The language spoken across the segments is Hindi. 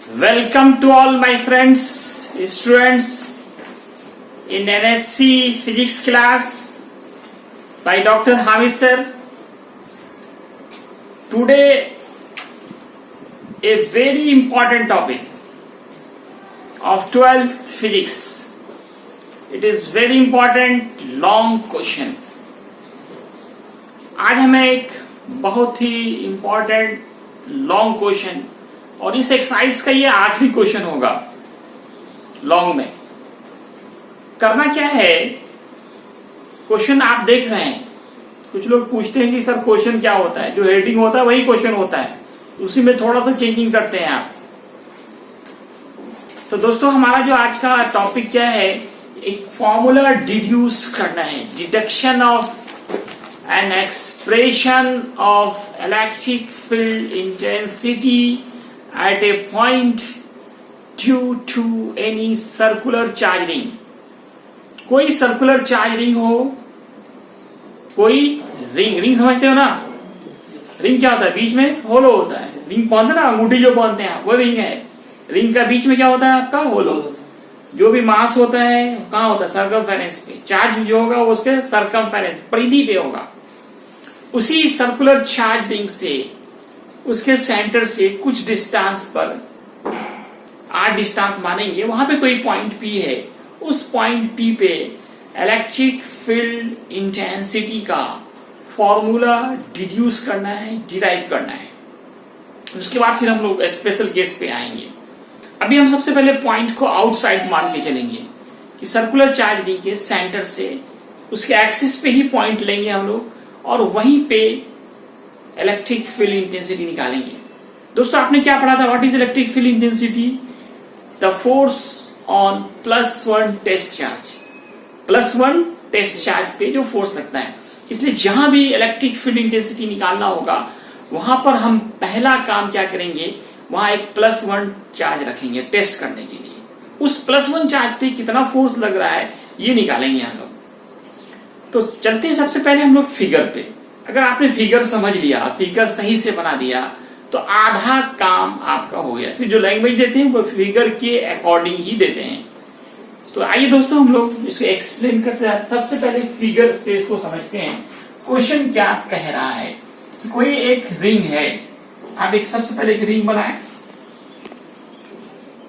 Welcome to all my friends, students in NSC physics class by Dr. Hamid sir. Today, a very important topic of 12th physics. It is very important long question. आज हमें एक बहुत ही important long question और इस एक्सरसाइज का ये आखिरी क्वेश्चन होगा लॉन्ग में। करना क्या है, क्वेश्चन आप देख रहे हैं, कुछ लोग पूछते हैं कि सर क्वेश्चन क्या होता है, जो हेडिंग होता है वही क्वेश्चन होता है, उसी में थोड़ा सा चेंजिंग करते हैं आप। तो दोस्तों हमारा जो आज का टॉपिक क्या है, एक फॉर्मूला डिड्यूस करना है, deduction of an expression of electric field intensity at a point due to any circular charge ring। कोई सर्कुलर चार्ज रिंग हो, कोई रिंग समझते हो ना, रिंग क्या होता है, बीच में होलो होता है, रिंग पहनते ना, अंगूठी जो पहनते हैं वो रिंग है। रिंग का बीच में क्या होता है आपका, होलो। जो भी मास होता है कहाँ होता है, सर्कमफेरेंस पे। चार्ज जो होगा वो उसके सर्कमफेरेंस परिधि पे होगा। उसी सर्कुलर चार्ज रिंग से उसके सेंटर से कुछ डिस्टेंस पर, आर डिस्टेंस मानेंगे, वहां पे कोई पॉइंट पी है। उस पॉइंट पी पे इलेक्ट्रिक फील्ड इंटेंसिटी का फॉर्मूला डिड्यूस करना है, डिराइव करना है। उसके बाद फिर हम लोग स्पेशल केस पे आएंगे। अभी हम सबसे पहले पॉइंट को आउटसाइड मान के चलेंगे कि सर्कुलर चार्ज रिंग के सेंटर से उसके एक्सिस पे ही पॉइंट लेंगे हम लोग और वहीं पे इलेक्ट्रिक फील्ड इंटेंसिटी निकालेंगे। दोस्तों आपने क्या पढ़ा था, what is electric field intensity? The force on +1 test charge. +1 test charge पे जो फोर्स लगता है। इसलिए जहां भी इलेक्ट्रिक फील्ड इंटेंसिटी निकालना होगा वहां पर हम पहला काम क्या करेंगे, वहां एक +1 चार्ज रखेंगे टेस्ट करने के लिए। उस +1 चार्ज पे कितना फोर्स लग रहा है ये निकालेंगे हम लोग। तो चलते हैं सबसे पहले हम लोग फिगर पे। अगर आपने फिगर समझ लिया, फिगर सही से बना दिया, तो आधा काम आपका हो गया। फिर जो लैंग्वेज देते हैं वो फिगर के अकॉर्डिंग ही देते हैं। तो आइए दोस्तों हम लोग इसको एक्सप्लेन करते हैं। सबसे पहले फिगर से इसको समझते हैं, क्वेश्चन क्या कह रहा है। कोई एक रिंग है, आप एक सबसे पहले एक रिंग बनाए।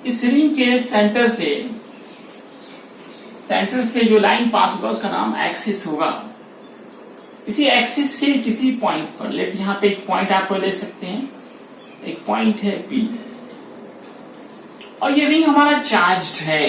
इस रिंग के सेंटर से जो लाइन पास होगा उसका नाम एक्सिस होगा। इसी एक्सिस के किसी पॉइंट पर, लेट यहां पे एक पॉइंट आप ले सकते हैं, एक पॉइंट है P, और ये रिंग हमारा चार्ज्ड है।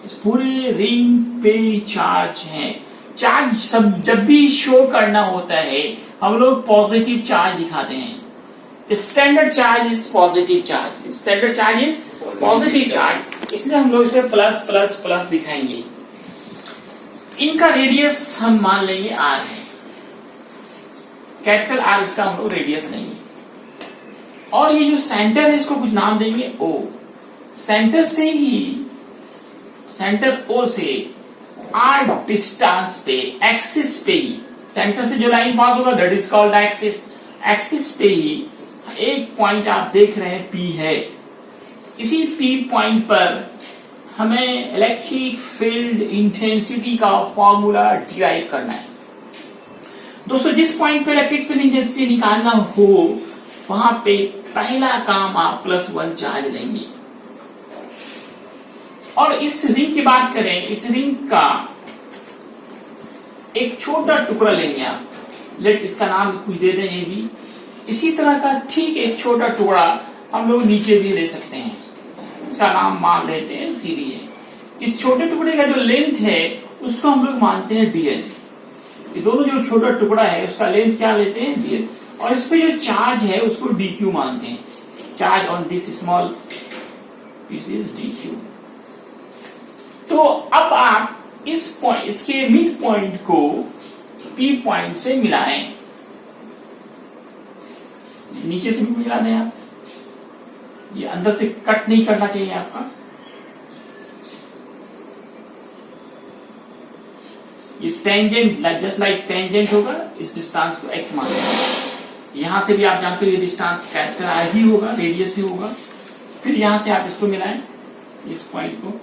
इस पूरे रिंग पे चार्ज है। चार्ज सब जब भी शो करना होता है हम लोग पॉजिटिव चार्ज दिखाते हैं। Standard charge is positive charge, standard charge is positive charge, इसलिए हम लोग इसे प्लस प्लस प्लस दिखाएंगे। इनका रेडियस हम मान लेंगे R है, कैपिटल R इसका हम लोग रेडियस लेंगे। और ये जो सेंटर है इसको कुछ नाम देंगे O। सेंटर O से R डिस्टेंस पे, एक्सिस पे ही, सेंटर से जो लाइन पास होगा that is called axis. Axis पे ही एक पॉइंट आप देख रहे हैं P है। इसी P पॉइंट पर हमें इलेक्ट्रिक फील्ड इंटेंसिटी का फॉर्मूला डिराइव करना है। दोस्तों जिस पॉइंट पे इलेक्ट्रिक फील्ड इंटेंसिटी निकालना हो वहां पे पहला काम आप +1 चार्ज लेंगे। और इस रिंग की बात करें, इस रिंग का एक छोटा टुकड़ा लेंगे आप, लेट इसका नाम कुछ दे दें ये भी। इसी तरह का ठीक एक छोटा टुकड़ा हम लोग नीचे भी ले सकते हैं, इसका नाम मान लेते हैं CD है। इस छोटे टुकड़े का जो लेंथ है उसको हम लोग मानते हैं DL। ये दोनों जो छोटा टुकड़ा है उसका लेंथ क्या लेते हैं, DL। और इस पे जो चार्ज है उसको DQ मानते हैं। Charge on this small piece is DQ। तो अब आप इस पॉइंट, इसके मिड पॉइंट को P पॉइंट से मिलाएं, नीचे से भी मिला दें आप, ये अंदर से कट नहीं करना चाहिए आपका। ये टेंजेंट, जस्ट लाइक टेंजेंट होगा, इस डिस्टेंस को x मान लेंगे। यहां से भी आप जानते हो ये डिस्टेंस कैपिटल R ही होगा, रेडियस ही होगा। फिर यहां से आप इसको मिलाएं, इस पॉइंट को,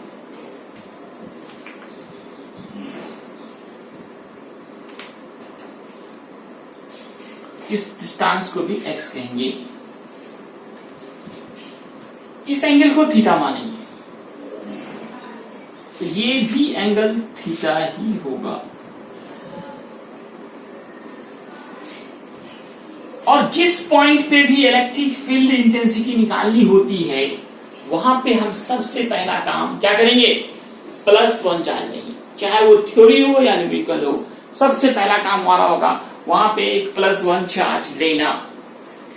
इस डिस्टेंस को भी x कहेंगे, इस एंगल को थीटा मानेंगे, तो ये भी एंगल थीटा ही होगा। और जिस पॉइंट पे भी इलेक्ट्रिक फील्ड इंटेंसिटी निकालनी होती है वहां पे हम सबसे पहला काम क्या करेंगे, +1 चार्ज लेंगे, चाहे वो थ्योरी हो या न्यूमेरिकल हो, सबसे पहला काम हमारा होगा वहां पे एक +1 चार्ज लेना,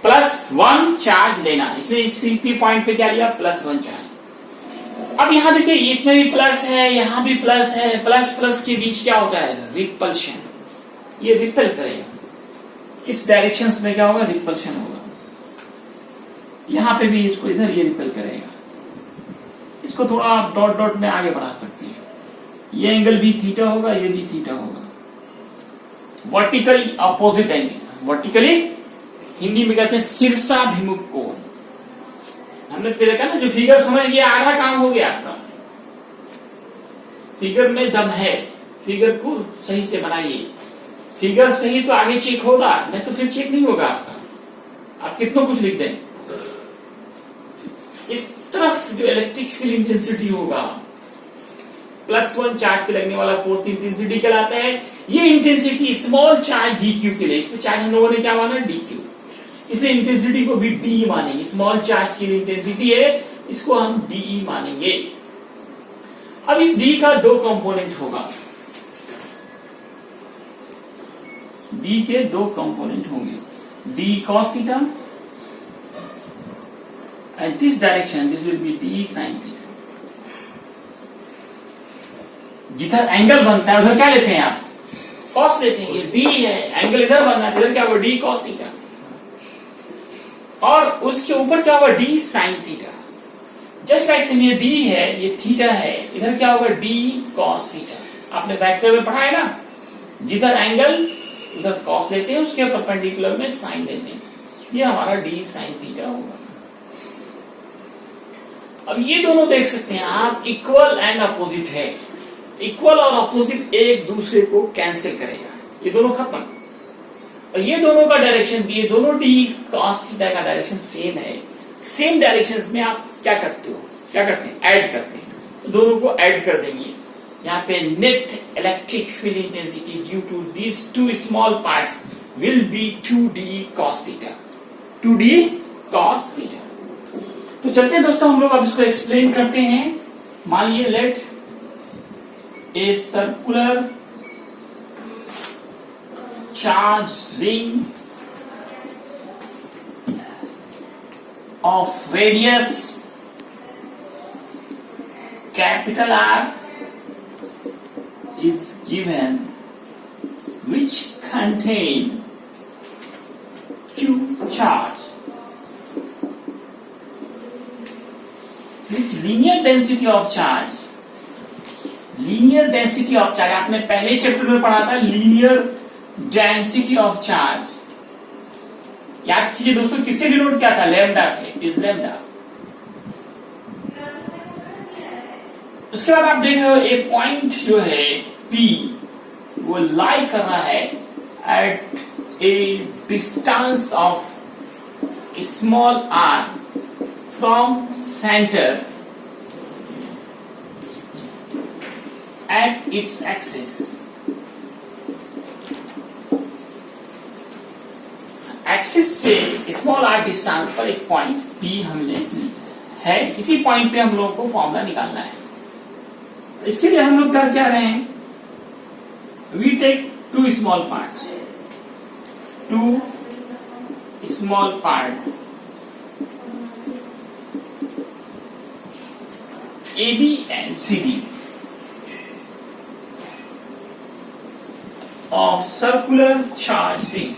+1 चार्ज लेना। इसलिए इस पी पॉइंट पे क्या लिया, +1 चार्ज। अब यहां देखिए इसमें भी प्लस है, यहां भी प्लस है, प्लस प्लस के बीच क्या होता है, रिपल्शन, ये रिपेल करेगा, इस डायरेक्शन में क्या होगा, रिपल्शन होगा। यहां पे भी इसको इधर ये रिपेल करेगा, इसको थोड़ा आप डॉट डॉट में आगे बढ़ा सकते हैं, ये एंगल भी थीटा होगा, ये भी थीटा होगा, vertically opposite angle, vertically Hindi में कहते हैं शीर्षाभिमुख कोण। हमने पहले कहा ना, जो फिगर समझ गया आधा काम हो गया आपका। फिगर में दम है, फिगर को सही से बनाइए, फिगर सही तो आगे चेक होगा, नहीं तो फिर चेक नहीं होगा आपका, आप कितना कुछ लिख दें। इस तरफ जो इलेक्ट्रिक फील्ड इंटेंसिटी होगा, +1 चार्ज पे लगने वाला फोर्स इंटेंसिटी कहलाता है। ये इंटेंसिटी स्मॉल चार्ज dq के लिए, इस पे चार्ज हम लोगों ने क्या माना, dq, इसलिए इंटेंसिटी को भी d मानेंगे, स्मॉल चार्ज की इंटेंसिटी है, इसको हम de मानेंगे। अब इस d का 2 कंपोनेंट होगा, d के 2 कंपोनेंट होंगे, d cos theta and this direction this will be d sin theta। जिधर एंगल बनता है उधर क्या लेते हैं आप, cos लेते हैं, ये d है, एंगल इधर बनना है, इधर क्या होगा, d cos थीटा, और उसके ऊपर क्या होगा, d sin theta. Just like same, ये d है, ये थीटा है, इधर क्या होगा, d cos थीटा। आपने वेक्टर में पढ़ा है ना, जिधर एंगल उधर cos लेते हैं, उसके परपेंडिकुलर में sin लेते हैं, ये हमारा d sin थीटा होगा। अब ये दोनों देख सकते हैं आप, इक्वल एंड अपोजिट है, इक्वल और अपोजिट एक दूसरे को कैंसिल करेगा, ये दोनों खत्म। और ये दोनों का डायरेक्शन भी, ये दोनों d cos थीटा का डायरेक्शन सेम है। सेम डायरेक्शंस में आप क्या करते हो, क्या करते हैं, ऐड करते हैं, दोनों को ऐड कर देंगे। यहाँ पे net electric field intensity due to these 2 small parts will be 2d cos theta, 2d cos theta. तो चलते हैं दोस्तों, हम लोग अब इसको एक्सप्लेन करते हैं। मान लीजिए let a circular charge ring of radius capital R is given which contain Q charge which linear density of charge, linear density of charge आपने पहले चैप्टर में पढ़ा था, linear density of charge याद कीजिए दोस्तों, किससे डिनोट किया था, लैम्डा से, इज लैम्डा। उसके बाद आप देख रहे हो एक पॉइंट जो है P, वो लाई कर रहा है at a distance of small r from centre at its axis। Axis से स्मॉल r डिस्टेंस पर एक पॉइंट P हमने है, इसी पॉइंट पे हम लोगों को फॉर्मूला निकालना है। तो इसके लिए हम लोग कर क्या रहे हैं, we take 2 small parts, 2 small part AB and CD of circular charge ring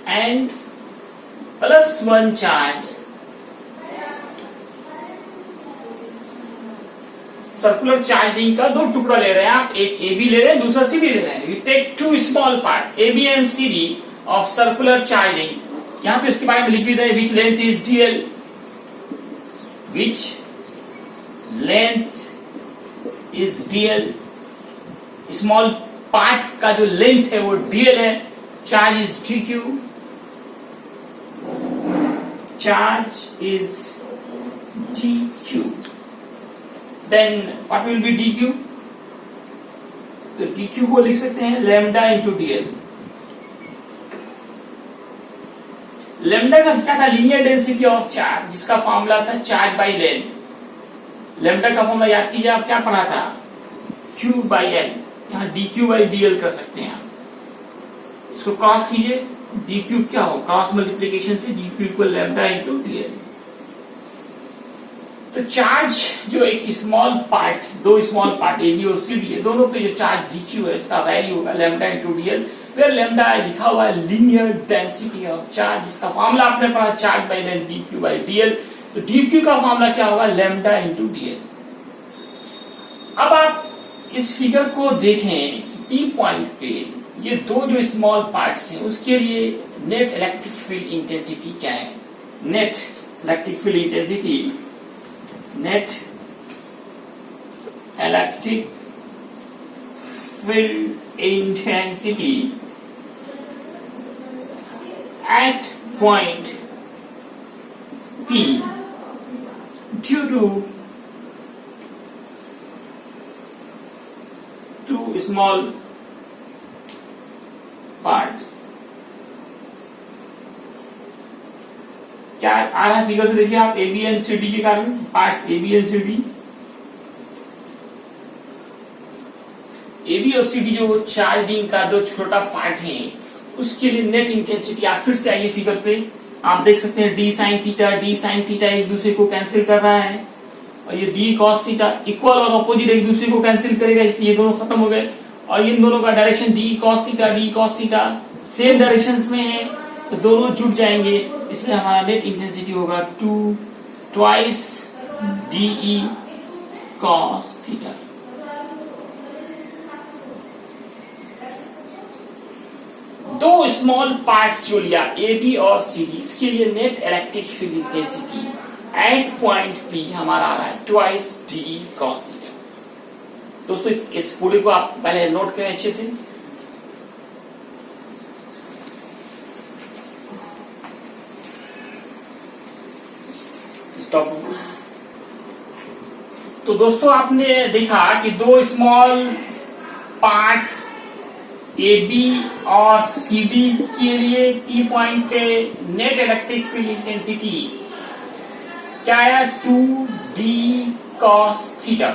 and plus 1 charge circular charge ring का दो टुकड़ा ले रहे हैं आप, एक ए बी ले रहे हैं, दूसरा सी डी ले रहे हैं। You take two small part A B and C D of circular charge ring. यहां पे उसके बारे में लिख भी which length is DL, which length is DL. Small part का जो लेंथ है वो डीएल है, charge is D Q, charge is dq, then what will be dq? तो dq को लिख सकते हैं lambda into dl। lambda का क्या था? लीनियर डेंसिटी ऑफ चार्ज, जिसका फॉर्मूला था चार्ज बाई लेंथ। lambda का फॉर्मूला याद कीजिए, आप क्या पढ़ा था? q by l। यहाँ dq by dl कर सकते हैं आप। इसको क्रॉस कीजिए, dq क्या हो? क्रॉस मल्टीप्लीकेशन से dq equal lambda into dl। तो चार्ज जो एक स्मॉल पार्ट, दो स्मॉल पार्ट ए बी और सी डी है, दोनों पे जो चार्ज डीक्यू है इसका वैल्यू होगा lambda into DL, where lambda लिखा हुआ है लीनियर डेंसिटी ऑफ चार्ज, जिसका फॉर्मूला आपने पढ़ा charge by length DQ by DL. तो डीक्यू का फॉर्मूला क्या होगा? Lambda into DL. अब आप इस फिगर को देखें, टी पॉइंट पे ये दो जो स्मॉल पार्ट्स हैं उसके लिए नेट इलेक्ट्रिक फील्ड इंटेंसिटी क्या है? Net electric field intensity, net electric field intensity at point P due to two small parts। क्या आ रहा है फिगर से देखिए आप, A B and C D के कारण part A B and C D, A B और सी डी जो चार्ज रिंग का दो छोटा पार्ट है उसके लिए नेट इंटेंसिटी। आप फिर से आइए फिगर पे, आप देख सकते हैं डी साइन थीटा एक दूसरे को कैंसिल कर रहा है, और ये डी कॉस थीटा इक्वल और अपोजिट एक दूसरे को कैंसिल करेगा, इसलिए ये दोनों खत्म हो गए। और इन दोनों का direction D cos theta same directions में है, तो दोनों जुड़ जाएंगे, इसलिए हमारा नेट इंटेंसिटी होगा 2 twice DE cos थीटा। दो स्मॉल पार्ट्स जो लिया ए बी और सी डी, इसके लिए net electric field intensity at point P हमारा आ रहा है twice DE cos थीटा। दोस्तों इस पूरे को आप पहले नोट करें अच्छे से। तो दोस्तों आपने देखा कि दो स्मॉल पार्ट ए बी और सी डी के लिए टी पॉइंट पे नेट इलेक्ट्रिक फील्ड इंटेंसिटी क्या है? 2D cos theta.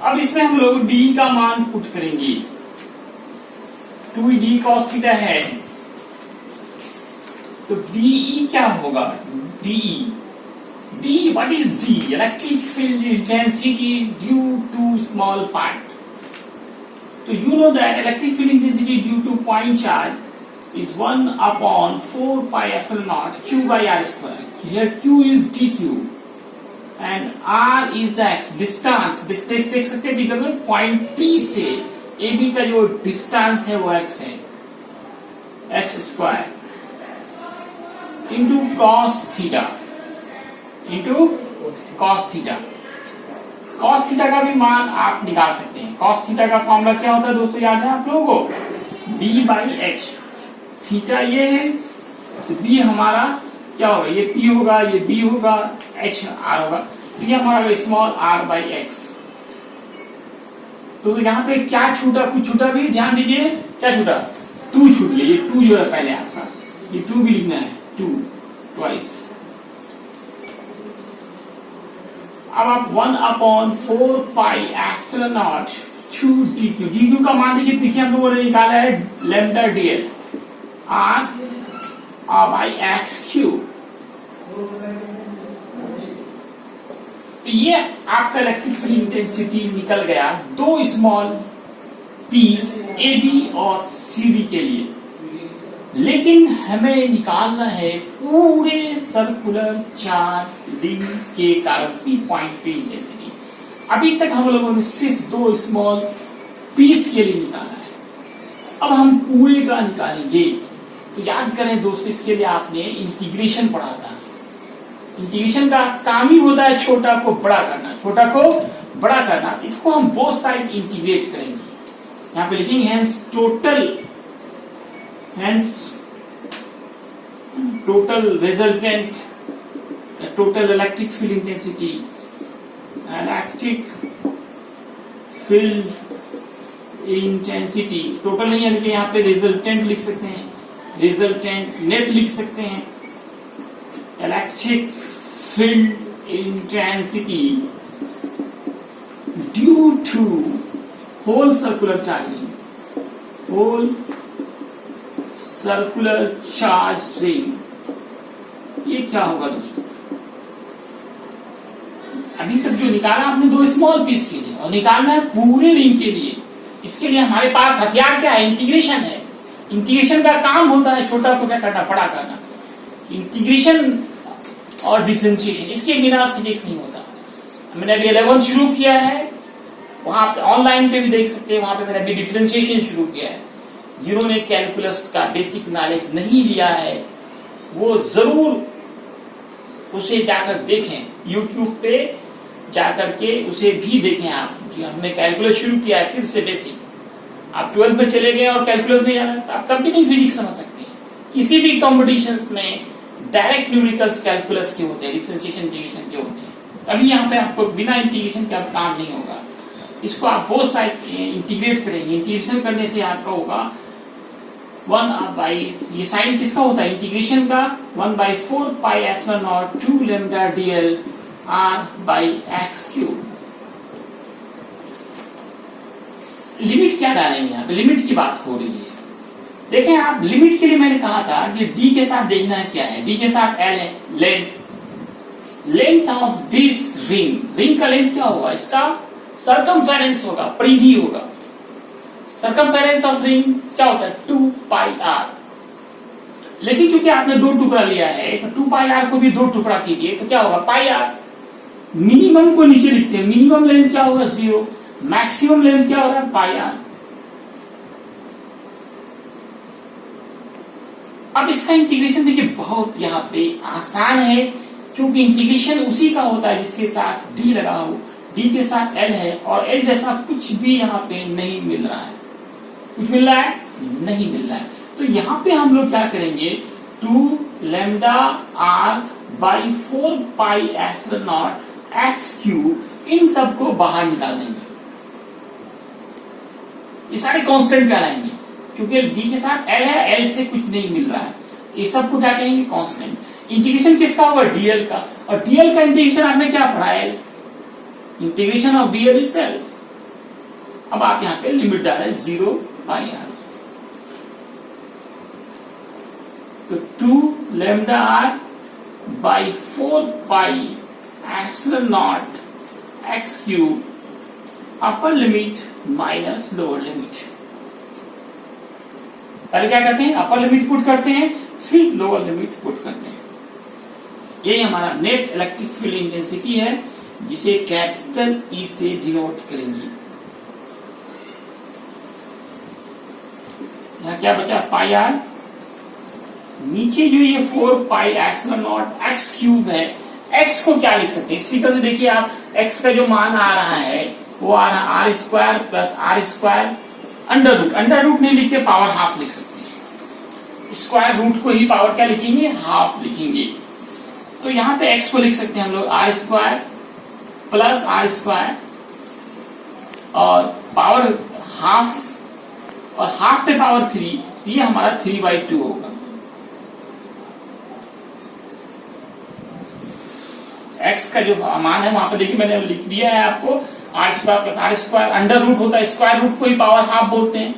अब इसमें हम लोग D का मान पुट करेंगे, 2D cos थीटा है, तो DE क्या होगा? DE D, what is D? Electric field intensity due to small part. So you know that electric field intensity due to point charge is 1 upon 4 pi epsilon naught Q by R square. Here Q is dQ and R is X. Distance, देख सकते हैं फिगर में, पॉइंट P से AB का जो डिस्टेंस है वो X है, X square into cos theta into cos theta. Cos theta का भी मान आप निकाल सकते हैं। कॉस थीटा का फॉर्मूला क्या होता है दोस्तों, याद है आप लोगों को? B by H. थीटा ये है तो बी हमारा क्या होगा? ये पी होगा, ये बी होगा, एच आर होगा, तो ये हमारा स्मॉल आर बाई एक्स। तो यहाँ पे क्या छूटा? कुछ छूटा भी, ध्यान दीजिए, क्या छूटा? 2 छूट गया। ये 2 जो है पहले आपका, ये 2 भी लिखना है, 2 ट्वाइस। अब आप 1 upon 4 pi epsilon naught 2 dq, dq का मान देखिए हम लोगों ने निकाला है lambda dl r by x cube। तो ये आपका इलेक्ट्रिक फील्ड इंटेंसिटी निकल गया दो स्मॉल पीस ए बी और सी डी के लिए। लेकिन हमें निकालना है पूरे सर्कुलर चार्ज रिंग के कारण पी पॉइंट पे इंटेंसिटी। अभी तक हम लोगों ने सिर्फ 2 स्मॉल पीस के लिए निकाला है, अब हम पूरे का निकालेंगे। तो याद करें दोस्तों, इसके लिए आपने इंटीग्रेशन पढ़ा था। इंटीग्रेशन का काम ही होता है छोटा को बड़ा करना, छोटा को बड़ा करना। इसको हम बोथ साइड इंटीग्रेट करेंगे। यहां पे लिखेंगे hence total resultant, total electric field intensity, electric field intensity, total नहीं है, यहाँ पे रिजल्टेंट लिख सकते हैं, रिजल्टेंट नेट लिख सकते हैं। Electric field intensity due to whole circular charging, whole circular charge ring. ये क्या होगा दोस्तों? अभी तक जो निकाला आपने 2 स्मॉल पीस के लिए, और निकालना है पूरे रिंग के लिए। इसके लिए हमारे पास हथियार क्या है? इंटीग्रेशन है। इंटीग्रेशन का काम होता है छोटा को क्या करना, बड़ा करना। इंटीग्रेशन और डिफरेंशिएशन, इसके बिना फिजिक्स नहीं होता। मैंने अभी 11 शुरू किया है, वहां पे ऑनलाइन पे भी देख सकते हैं, वहां पे मैंने अभी डिफरेंशिएशन शुरू किया है। जिन्होंने कैलकुलस का बेसिक नॉलेज नहीं लिया है वो जरूर उसे जाकर देखें, यूट्यूब पे जाकर के उसे भी देखें आप। हमने कैलकुलस शुरू किया है फिर से बेसिक। आप 12th में चले गए और कैलकुलस नहीं जाना तो आप कभी नहीं फिजिक्स समझ सकते हैं। किसी भी कॉम्पिटिशन्स में डायरेक्ट न्यूमेरिकल्स कैलकुलस के होते हैं, डिफरेंशिएशन इंटीग्रेशन के होते हैं। तभी यहाँ पे आपको बिना इंटीग्रेशन के अब काम नहीं होगा। इसको आप बोथ साइड इंटीग्रेट करेंगे। इंटीग्रेशन करने से आपका होगा 1/, ये साइन किसका होता है इंटीग्रेशन का? 1/4 pi epsilon not 2 lambda dl r/x³। Limit क्या डालेंगे यहाँ पे? लिमिट की बात हो रही है। देखें आप, लिमिट के लिए मैंने कहा था कि d के साथ देखना है क्या है। d के साथ l है length of this ring. Ring का लेंथ क्या होगा? इसका सर्कमफेरेंस होगा, परिधि होगा। सर्कमफेरेंस ऑफ रिंग क्या होता है? 2πr। लेकिन चूंकि आपने 2 टुकड़ा लिया है तो 2πr को भी 2 टुकड़ा कीजिए तो क्या होगा? πr। मिनिमम को नीचे लिखते हैं, मिनिमम लेंथ क्या होगा? 0। मैक्सिमम लेंथ क्या होगा? πr। अब इसका इंटीग्रेशन देखिए बहुत यहाँ पे आसान है, क्योंकि इंटीग्रेशन उसी का होता है जिसके साथ d लगा हो। d के साथ l है और l जैसा कुछ भी यहाँ पे नहीं मिल रहा है। कुछ मिल रहा है? नहीं मिल रहा है। तो यहाँ पे हम लोग क्या करेंगे? 2 lambda r/4 pi epsilon not x³, इन सबको बाहर निकाल देंगे। ये सारे कांस्टेंट कहलाएंगे, क्योंकि d के साथ l है, l से कुछ नहीं मिल रहा है। ये सबको क्या कहेंगे? कांस्टेंट। इंटीग्रेशन किसका होगा? dl का। और dl का इंटीग्रेशन आपने क्या पढ़ा है? Integration of dl is l। अब आप यहाँ पे लिमिट डालें 0/r। तो 2 lambda r/4 pi epsilon not x³ upper limit minus lower limit. पहले क्या करते हैं? अपर लिमिट पुट करते हैं, फिर लोअर लिमिट पुट करते हैं। ये हमारा नेट इलेक्ट्रिक फील्ड इंटेंसिटी है, जिसे कैपिटल E से डिनोट करेंगे। यहाँ क्या बचा? πr। नीचे जो ये 4 पाई एप्सिलॉन नॉट x³ है, x को क्या लिख सकते हैं? इस फिगर से देखिए आप, x का जो मान आ रहा है वो आ रहा है r² plus r² under root. Under root नहीं लिख के पावर हाफ लिख सकते हैं। स्क्वायर रूट को ही पावर क्या लिखेंगे? हाफ लिखेंगे। तो यहाँ पे x को लिख सकते हैं हम लोग r² प्लस r² और पावर हाफ, और हाफ पे पावर 3, ये हमारा 3/2 होगा। x का जो मान है वहां पर देखिए मैंने लिख दिया है आपको, r² plus r²। Under root होता है, स्क्वायर रूट को ही पावर हाफ बोलते हैं।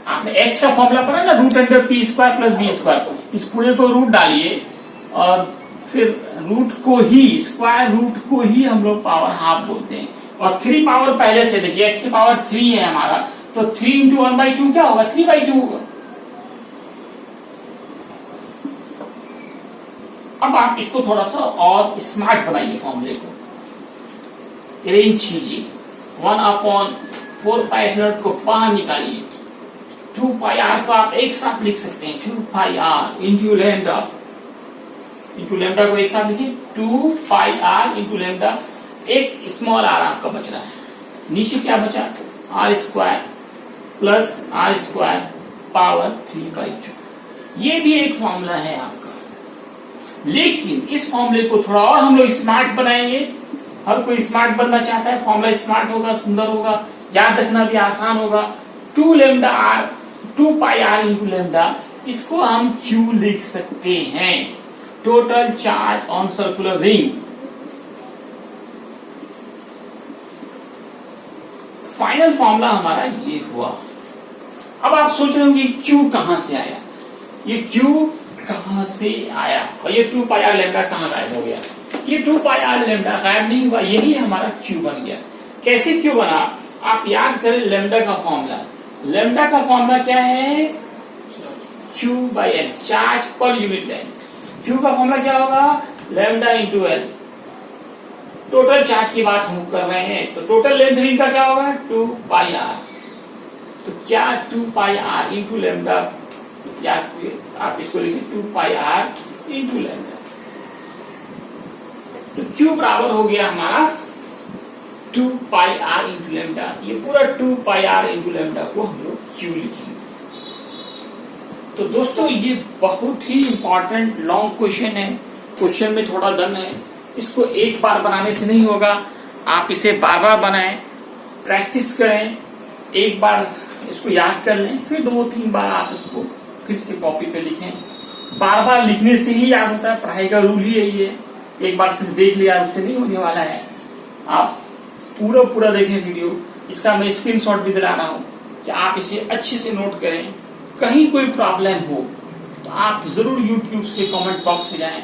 आपने h का फॉर्मूला पढ़ा ना, √p² प्लस b²। इस पूरे को रूट डालिए और फिर रूट को ही, स्क्वायर रूट को ही हम लोग पावर हाफ बोलते हैं। और 3 पावर पहले से देखिए, x की पावर 3 है हमारा, तो 3 × 1/2 क्या होगा? 3/2 होगा। अब आप इसको थोड़ा सा और स्मार्ट बनाइए, फॉर्मूले को अरेंज कीजिए। 1/4π0 को बाहर निकालिए। 2πr को आप एक साथ लिख सकते हैं, 2πr into lambda, into lambda को एक साथ लिखिए, 2πr इंटू लैम्डा। एक स्मॉल आर आपका बच रहा है, नीचे क्या बचा, r² प्लस r² पावर 3/2। ये भी एक फॉर्मूला है आपका, लेकिन इस फॉर्मूले को थोड़ा और हम लोग स्मार्ट बनाएंगे। हर कोई स्मार्ट बनना चाहता है, फॉर्मूला स्मार्ट होगा, सुंदर होगा, याद रखना भी आसान होगा। 2πr इंटू लैम्डा, इसको हम Q लिख सकते हैं, total charge on circular ring. Final formula हमारा ये हुआ। अब आप सोच रहे होंगे Q कहां से आया, ये Q कहां से आया और ये 2πr लैम्डा कहां गायब हो गया। ये 2πr लैम्डा गायब नहीं हुआ, यही हमारा Q बन गया। कैसे Q बना, आप याद करें लैम्डा का फॉर्मूला। लैम्डा का फॉर्मूला क्या है, Q/L, charge per unit length. Q का फॉर्मूला क्या होगा, lambda into L। Total charge की बात हम कर रहे हैं, तो टोटल लेंथ रिंग का क्या होगा, 2πr। तो क्या 2πr इंटू लैम्डा, या आप इसको लिखिए 2πr इंटू लैम्डा। तो Q बराबर हो गया हमारा 2πr इंटू लैम्डा। ये पूरा 2πr इंटू लैम्डा को हम लोग Q लिखेंगे। तो दोस्तों ये बहुत ही इंपॉर्टेंट लॉन्ग क्वेश्चन है, क्वेश्चन में थोड़ा दम है, इसको एक बार बनाने से नहीं होगा, आप इसे बार बार बनाएं, प्रैक्टिस करें, एक बार इसको याद कर लें, फिर 2-3 बार आप इसको फिर से कॉपी पे लिखें। बार बार लिखने से ही याद होता है, पढ़ाई का रूल ही यही है। एक बार सिर्फ देख लिया उससे नहीं होने वाला है, आप पूरा देखें वीडियो। इसका मैं स्क्रीनशॉट भी दिला रहा हूं कि आप इसे अच्छे से नोट करें। कहीं कोई प्रॉब्लम हो तो आप जरूर यूट्यूब के कमेंट बॉक्स में जाएं।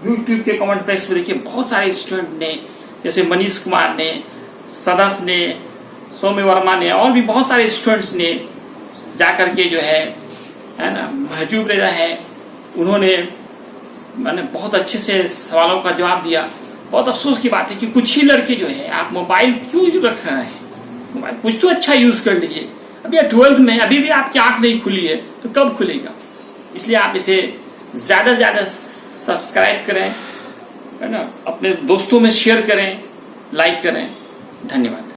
यूट्यूब के कमेंट बॉक्स में देखिए बहुत सारे स्टूडेंट ने, जैसे मनीष कुमार ने, सदफ ने, सौम्य वर्मा ने, और भी बहुत सारे स्टूडेंट्स ने जाकर के जो है ना, महजूब रेजा है, उन्होंने मैंने बहुत अच्छे से सवालों का जवाब दिया। बहुत अफसोस की बात है कि कुछ ही लड़के जो है, आप मोबाइल क्यों रख रहे हैं, मोबाइल कुछ तो अच्छा यूज कर लीजिए। अभी 12th में, अभी भी आपकी आंख नहीं खुली है तो कब खुलेगा। इसलिए आप इसे ज्यादा से ज्यादा सब्सक्राइब करें, है ना, अपने दोस्तों में शेयर करें, लाइक करें। धन्यवाद।